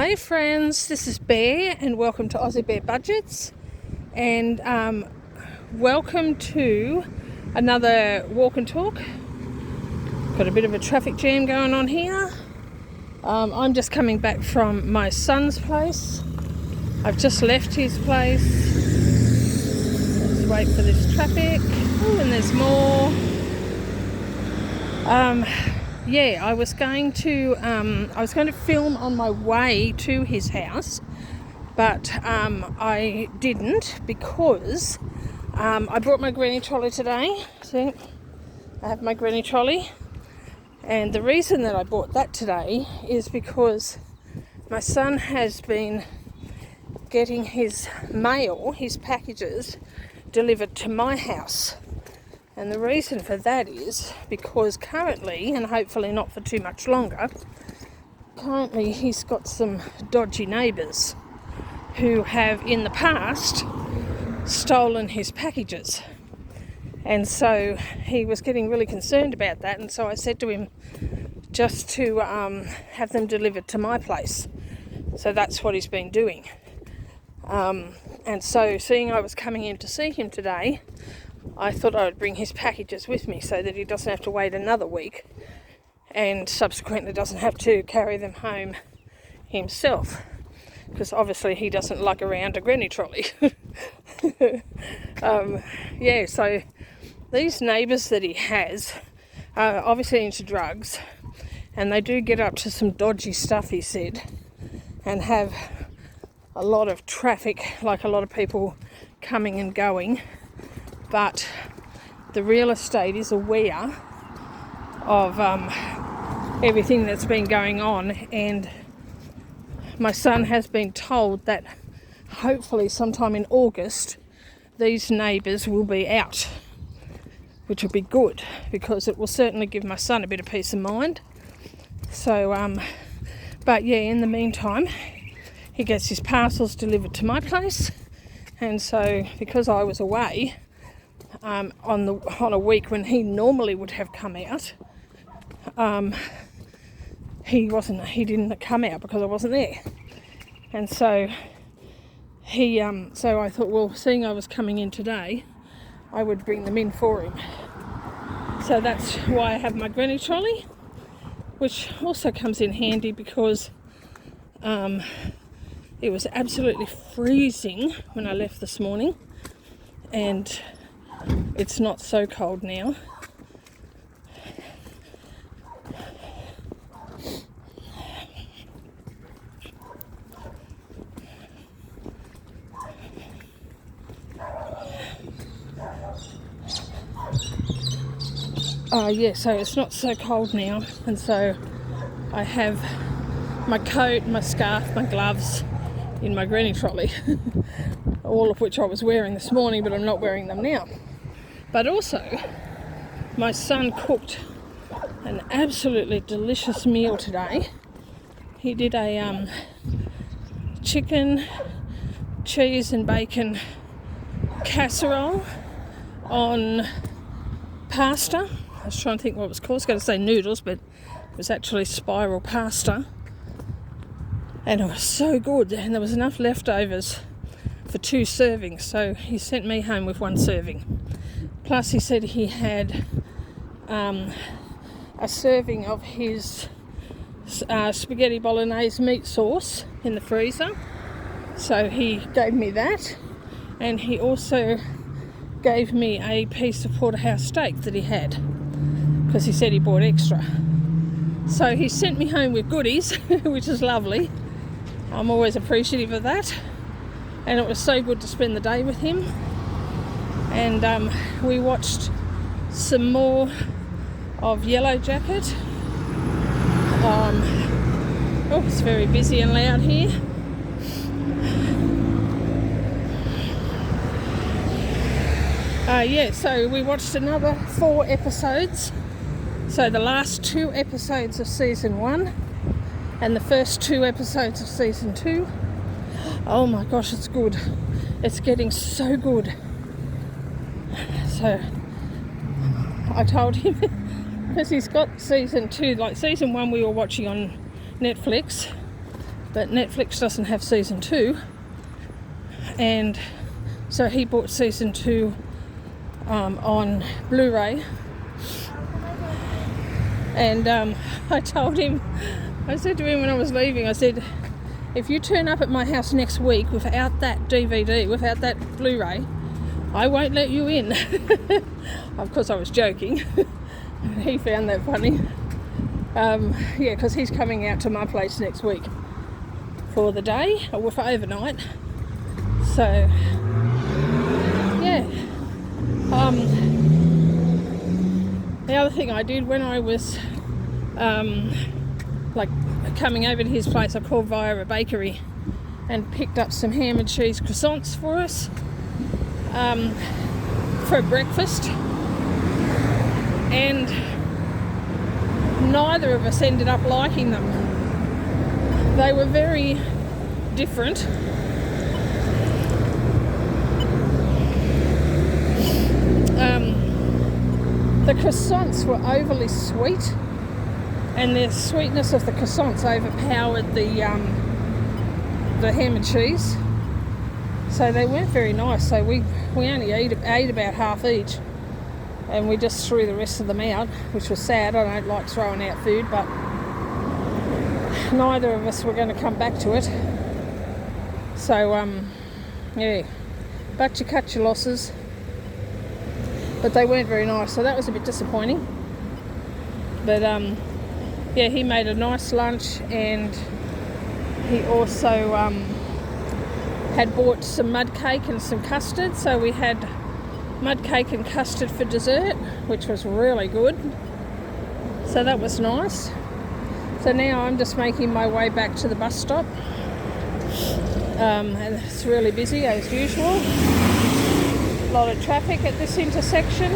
Hi friends, this is Bear and welcome to Aussie Bear Budgets, and welcome to another walk and talk. Got a bit of a traffic jam going on here. I'm just coming back from my son's place. I've just left his place. Let's wait for this traffic. Oh, and there's more. I was going to film on my way to his house, but I didn't because I brought my granny trolley today. See, I have my granny trolley, and the reason that I bought that today is because my son has been getting his mail, his packages, delivered to my house. And the reason for that is because currently, and hopefully not for too much longer, currently he's got some dodgy neighbours who have in the past stolen his packages. And so he was getting really concerned about that, and so I said to him just to have them delivered to my place. So that's what he's been doing. And so seeing I was coming in to see him today, I thought I would bring his packages with me so that he doesn't have to wait another week and subsequently doesn't have to carry them home himself, because obviously he doesn't lug around a granny trolley. So these neighbours that he has are obviously into drugs, and they do get up to some dodgy stuff, he said, and have a lot of traffic, like a lot of people coming and going. But the real estate is aware of everything that's been going on, and my son has been told that hopefully sometime in August these neighbours will be out, which will be good because it will certainly give my son a bit of peace of mind. So in the meantime he gets his parcels delivered to my place, and so because I was away on a week when he normally would have come out, he didn't come out because I wasn't there. And so so I thought, well, seeing I was coming in today, I would bring them in for him. So that's why I have my granny trolley, which also comes in handy because it was absolutely freezing when I left this morning, and it's not so cold now. So it's not so cold now, and so I have my coat, my scarf, my gloves in my granny trolley, all of which I was wearing this morning, but I'm not wearing them now. But also, my son cooked an absolutely delicious meal today. He did a chicken, cheese and bacon casserole on pasta. I was trying to think what it was called. I was going to say noodles, but it was actually spiral pasta. And it was so good, and there was enough leftovers for 2 servings, so he sent me home with 1 serving. Plus he said he had a serving of his spaghetti bolognese meat sauce in the freezer, so he gave me that, and he also gave me a piece of porterhouse steak that he had, because he said he bought extra. So he sent me home with goodies, which is lovely. I'm always appreciative of that, and it was so good to spend the day with him. And we watched some more of Yellow Jacket. It's very busy and loud here. So we watched another 4 episodes. So the last 2 episodes of season 1 and the first 2 episodes of season 2. Oh my gosh, it's good. It's getting so good. So I told him, because he's got season 2, like season 1 we were watching on Netflix, but Netflix doesn't have season 2, and so he bought season 2 on Blu-ray. And I told him, I said to him when I was leaving, I said, if you turn up at my house next week without that DVD, without that Blu-ray, I won't let you in. Of course I was joking. He found that funny. Yeah, because he's coming out to my place next week for the day, or for overnight. So, yeah. The other thing I did when I was like coming over to his place, I called via a bakery and picked up some ham and cheese croissants for us for breakfast, and neither of us ended up liking them. They were very different. The croissants were overly sweet, and the sweetness of the croissants overpowered the ham and cheese. So they weren't very nice. So we only ate about half each, and we just threw the rest of them out, which was sad. I don't like throwing out food, but neither of us were going to come back to it. So yeah, but you cut your losses. But they weren't very nice, so that was a bit disappointing. But yeah, he made a nice lunch, and he also had bought some mud cake and some custard. So we had mud cake and custard for dessert, which was really good. So that was nice. So now I'm just making my way back to the bus stop. And it's really busy as usual. A lot of traffic at this intersection.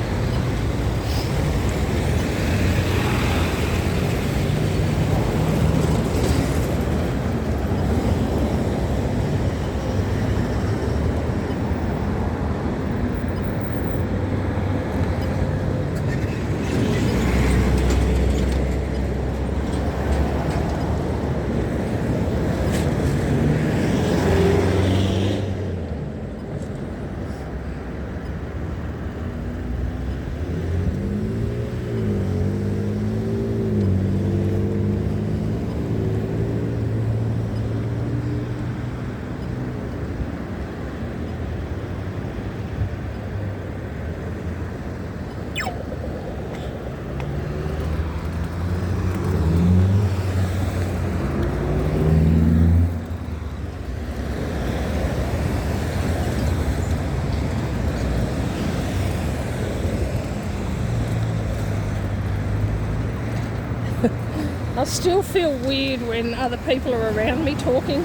I still feel weird when other people are around me talking.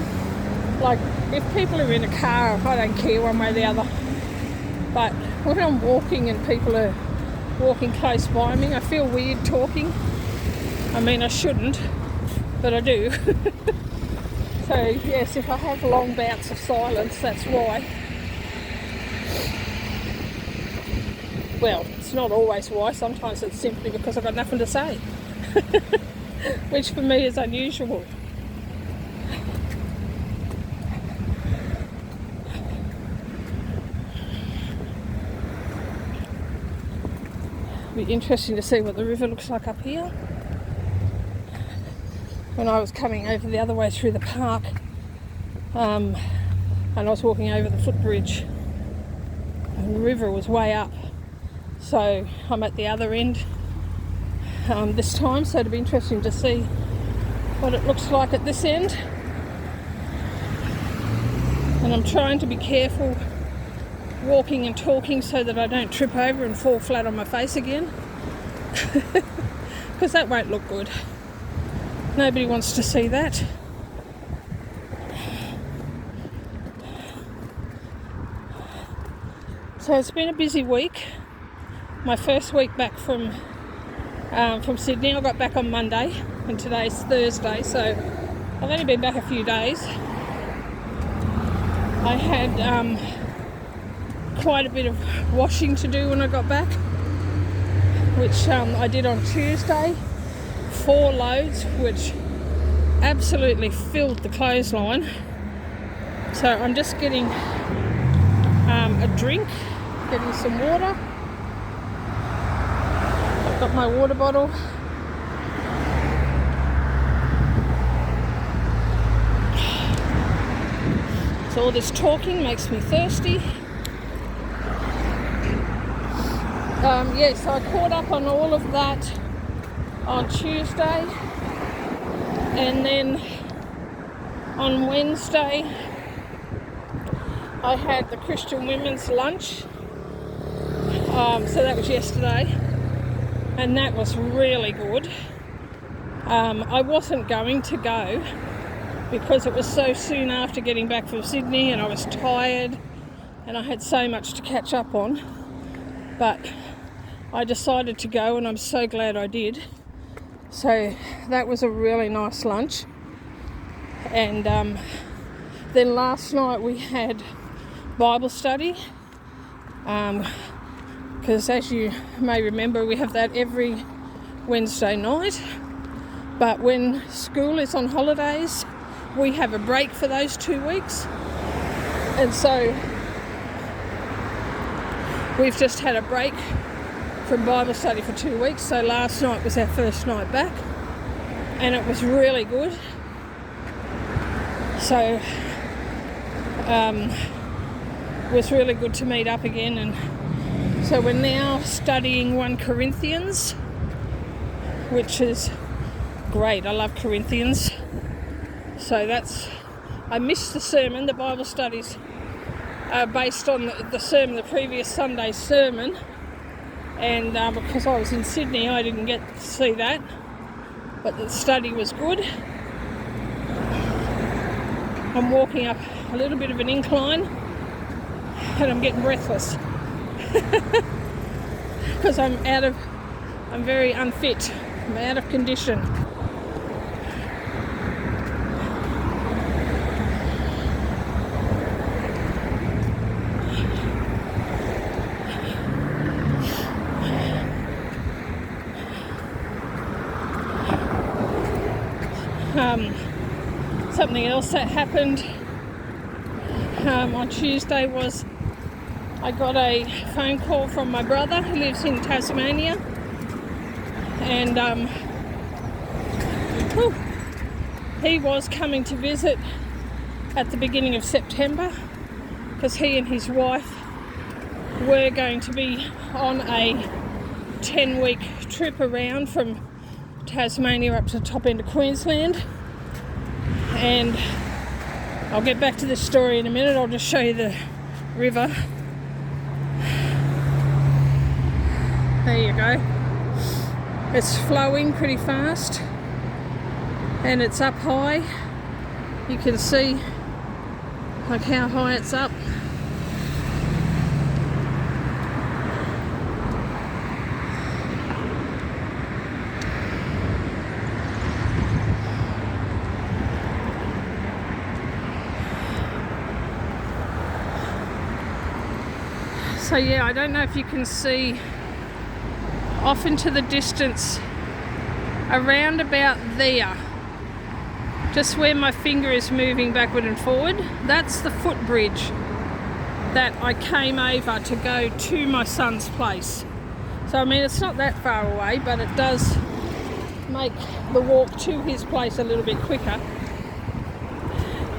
Like, if people are in a car, I don't care one way or the other. But when I'm walking and people are walking close by me, I feel weird talking. I mean, I shouldn't, but I do. So, yes, if I have long bouts of silence, that's why. Well, it's not always why. Sometimes it's simply because I've got nothing to say. Which for me is unusual. It'll be interesting to see what the river looks like up here. When I was coming over the other way through the park, and I was walking over the footbridge, and the river was way up. So I'm at the other end this time, so it'll be interesting to see what it looks like at this end. And I'm trying to be careful walking and talking so that I don't trip over and fall flat on my face again, because that won't look good. Nobody wants to see that. So it's been a busy week. My first week back from Sydney. I got back on Monday, and today's Thursday, so I've only been back a few days. I had quite a bit of washing to do when I got back, which I did on Tuesday. 4 loads, which absolutely filled the clothesline. So I'm just getting a drink, getting some water. I've got my water bottle. So all this talking makes me thirsty. So I caught up on all of that on Tuesday, and then on Wednesday I had the Christian Women's Lunch. So that was yesterday, and that was really good. I wasn't going to go because it was so soon after getting back from Sydney and I was tired and I had so much to catch up on, but I decided to go, and I'm so glad I did. So that was a really nice lunch. And then last night we had Bible study, because as you may remember, we have that every Wednesday night. But when school is on holidays, we have a break for those 2 weeks. And so we've just had a break from Bible study for 2 weeks. So last night was our first night back, and it was really good. So it was really good to meet up again. And so we're now studying 1 Corinthians, which is great. I love Corinthians. So I missed the sermon. The Bible studies are based on the sermon, the previous Sunday's sermon. And because I was in Sydney, I didn't get to see that. But the study was good. I'm walking up a little bit of an incline, and I'm getting breathless because I'm very unfit. I'm out of condition. Something else that happened on Tuesday was I got a phone call from my brother who lives in Tasmania, and he was coming to visit at the beginning of September because he and his wife were going to be on a 10-week trip around from Tasmania up to the top end of Queensland. And I'll get back to this story in a minute. I'll just show you the river. There you go. It's flowing pretty fast, and it's up high. You can see like how high it's up. So yeah, I don't know if you can see off into the distance, around about there, just where my finger is moving backward and forward, that's the footbridge that I came over to go to my son's place. So I mean, it's not that far away, but it does make the walk to his place a little bit quicker.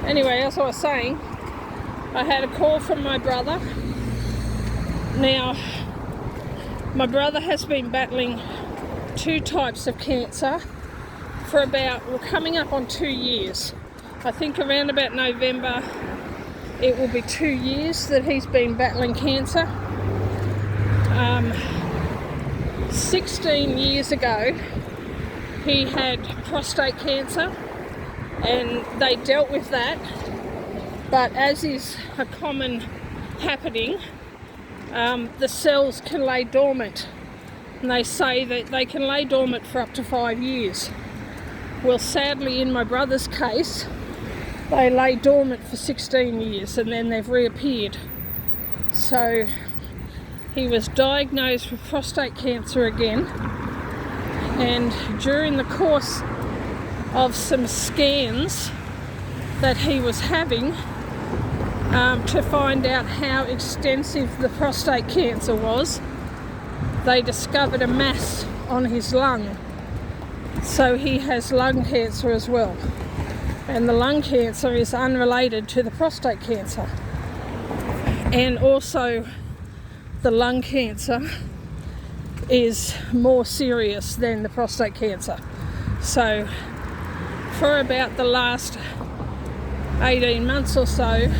Anyway, as I was saying, I had a call from my brother. Now, my brother has been battling 2 types of cancer for coming up on 2 years. I think around about November it will be 2 years that he's been battling cancer. 16 years ago he had prostate cancer, and they dealt with that, but as is a common happening, the cells can lay dormant, and they say that they can lay dormant for up to 5 years. Well, sadly, in my brother's case, they lay dormant for 16 years and then they've reappeared. So he was diagnosed with prostate cancer again, and during the course of some scans that he was having to find out how extensive the prostate cancer was. They discovered a mass on his lung. So he has lung cancer as well. And the lung cancer is unrelated to the prostate cancer. And also the lung cancer is more serious than the prostate cancer. So for about the last 18 months or so,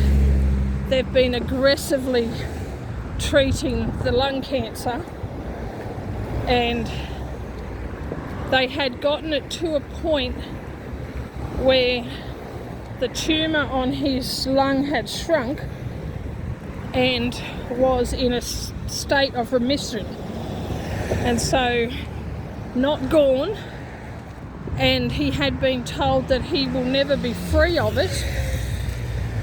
they've been aggressively treating the lung cancer, and they had gotten it to a point where the tumour on his lung had shrunk and was in a state of remission. And so, not gone, and he had been told that he will never be free of it,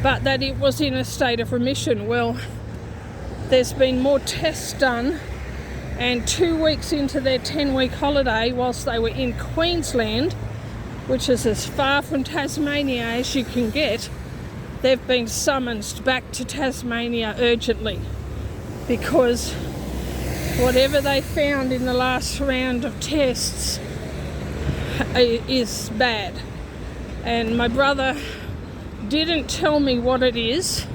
but that it was in a state of remission. Well, there's been more tests done, and 2 weeks into their 10-week holiday, whilst they were in Queensland, which is as far from Tasmania as you can get, they've been summoned back to Tasmania urgently, because whatever they found in the last round of tests is bad. And my brother didn't tell me what it is.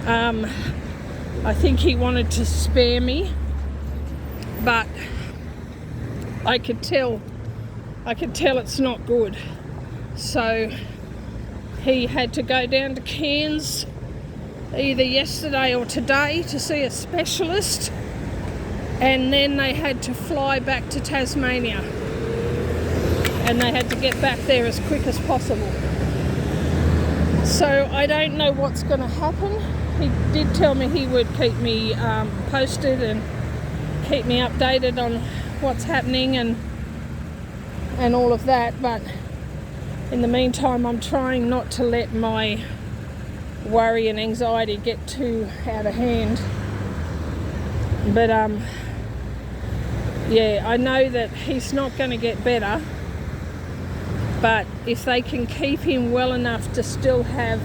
I think he wanted to spare me, but I could tell it's not good. So he had to go down to Cairns either yesterday or today to see a specialist, and then they had to fly back to Tasmania, and they had to get back there as quick as possible. So I don't know what's going to happen. He did tell me he would keep me posted and keep me updated on what's happening and all of that, but in the meantime I'm trying not to let my worry and anxiety get too out of hand. But yeah, I know that he's not going to get better, but if they can keep him well enough to still have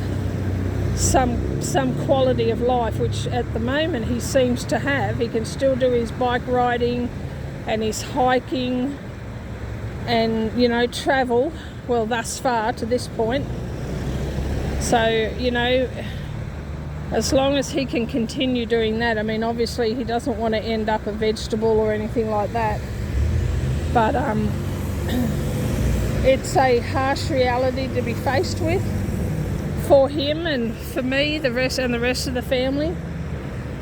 some quality of life, which at the moment he seems to have, he can still do his bike riding and his hiking and, you know, travel, well, thus far to this point. So, you know, as long as he can continue doing that, I mean, obviously he doesn't want to end up a vegetable or anything like that, but it's a harsh reality to be faced with for him and for me, the rest of the family,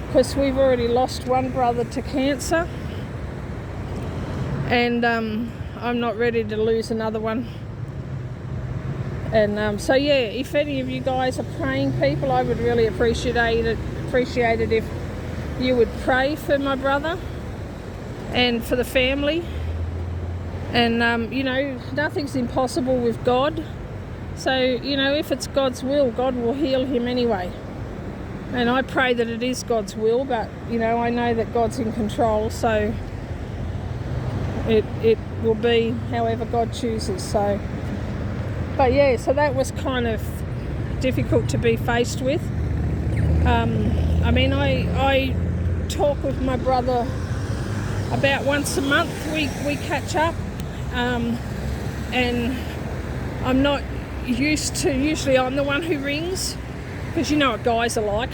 because we've already lost one brother to cancer, and I'm not ready to lose another one. And so yeah, if any of you guys are praying people, I would really appreciate it if you would pray for my brother and for the family. And you know, nothing's impossible with God. So, you know, if it's God's will, God will heal him anyway. And I pray that it is God's will, but, you know, I know that God's in control, so it will be however God chooses. So, but yeah, so that was kind of difficult to be faced with. I mean, I talk with my brother about once a month. We catch up, and I'm not used to, usually I'm the one who rings, because you know what guys are like.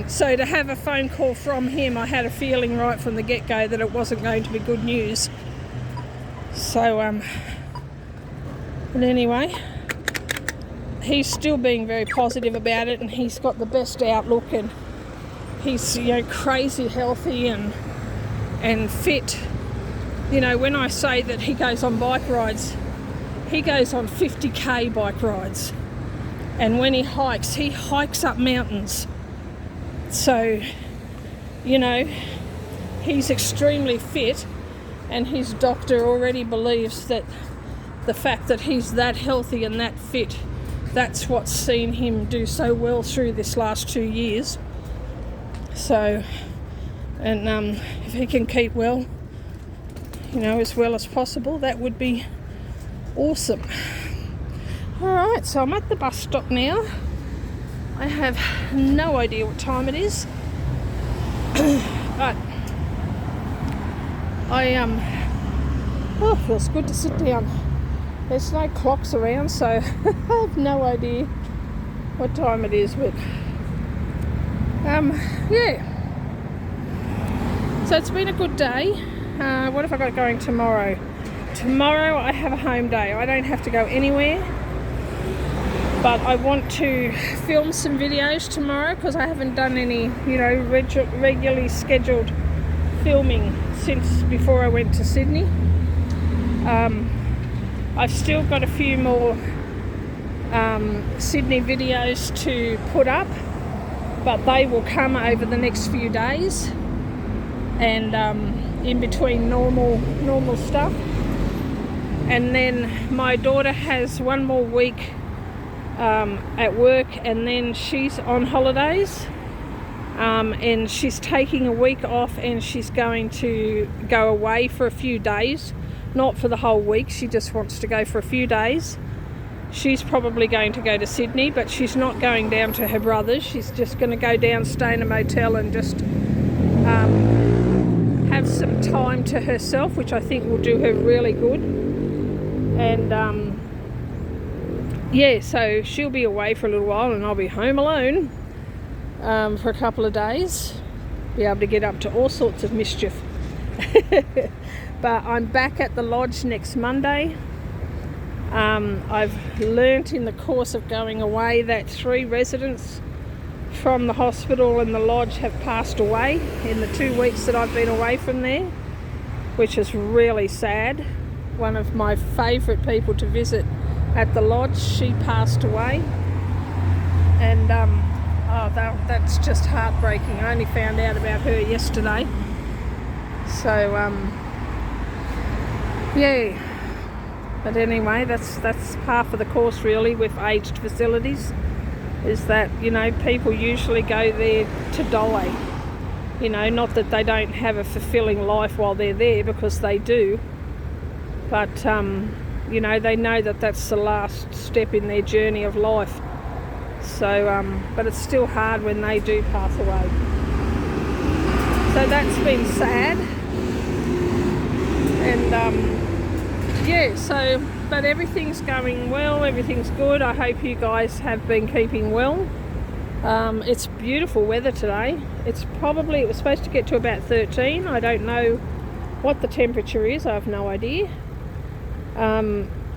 So to have a phone call from him, I had a feeling right from the get-go that it wasn't going to be good news. So but anyway, he's still being very positive about it, and he's got the best outlook, and he's, you know, crazy healthy and fit. You know, when I say that he goes on bike rides, he goes on 50k bike rides, and when he hikes up mountains. So, you know, he's extremely fit, and his doctor already believes that the fact that he's that healthy and that fit, that's what's seen him do so well through this last 2 years. So, and if he can keep well, you know, as well as possible, that would be Awesome. Alright, so I'm at the bus stop now. I have no idea what time it is. But it feels good to sit down. There's no clocks around, so I have no idea what time it is, but yeah. So it's been a good day. What have I got going tomorrow? Tomorrow I have a home day. I don't have to go anywhere, but I want to film some videos tomorrow because I haven't done any, regularly scheduled filming since before I went to Sydney. I've still got a few more Sydney videos to put up, but they will come over the next few days, and in between normal stuff. And then my daughter has one more week at work, and then she's on holidays, and she's taking a week off, and she's going to go away for a few days, not for the whole week. She just wants to go for a few days. She's probably going to go to Sydney, but she's not going down to her brother's. She's just going to go down, stay in a motel, and just have some time to herself, which I think will do her really good. And so she'll be away for a little while, and I'll be home alone for a couple of days, be able to get up to all sorts of mischief. But I'm back at the lodge next Monday. I've learnt in the course of going away that 3 residents from the hospital and the lodge have passed away in the 2 weeks that I've been away from there, which is really sad. One of my favourite people to visit at the lodge, she passed away, and that's just heartbreaking. I only found out about her yesterday. So yeah, but anyway, that's half of the course really with aged facilities, is that people usually go there to die. Not that they don't have a fulfilling life while they're there, because they do, but they know that that's the last step in their journey of life. So but it's still hard when they do pass away. So that's been sad. And but everything's going well, everything's good. I hope you guys have been keeping well. It's beautiful weather today. It was supposed to get to about 13. I don't know what the temperature is, I have no idea.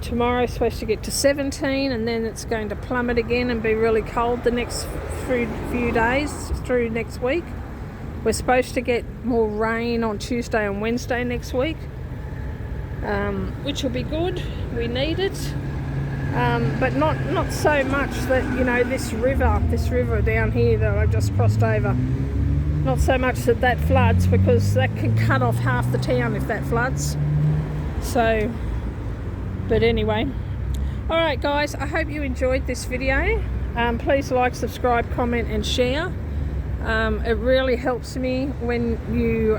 Tomorrow's supposed to get to 17, and then it's going to plummet again and be really cold the next few days through next week. We're supposed to get more rain on Tuesday and Wednesday next week, which will be good. We need it, but not so much that this river down here that I've just crossed over, not so much that floods, because that can cut off half the town if that floods. So, but anyway, alright guys, I hope you enjoyed this video. Please like, subscribe, comment and share. It really helps me when you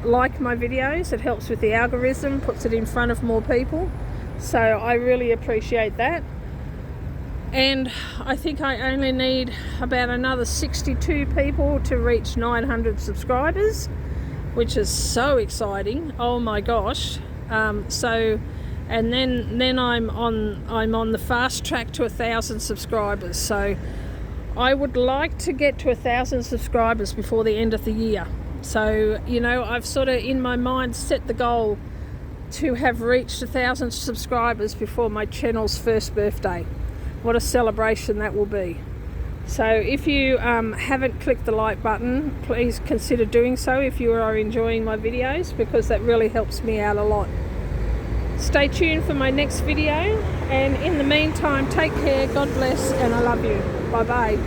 like my videos. It helps with the algorithm, puts it in front of more people, so I really appreciate that. And I think I only need about another 62 people to reach 900 subscribers, which is so exciting. Oh my gosh. And then I'm on the fast track to 1,000 subscribers. So I would like to get to 1,000 subscribers before the end of the year. So I've sort of in my mind set the goal to have reached 1,000 subscribers before my channel's first birthday. What a celebration that will be. So if you haven't clicked the like button, please consider doing so if you are enjoying my videos, because that really helps me out a lot. Stay tuned for my next video, and in the meantime, take care, God bless, and I love you. Bye bye.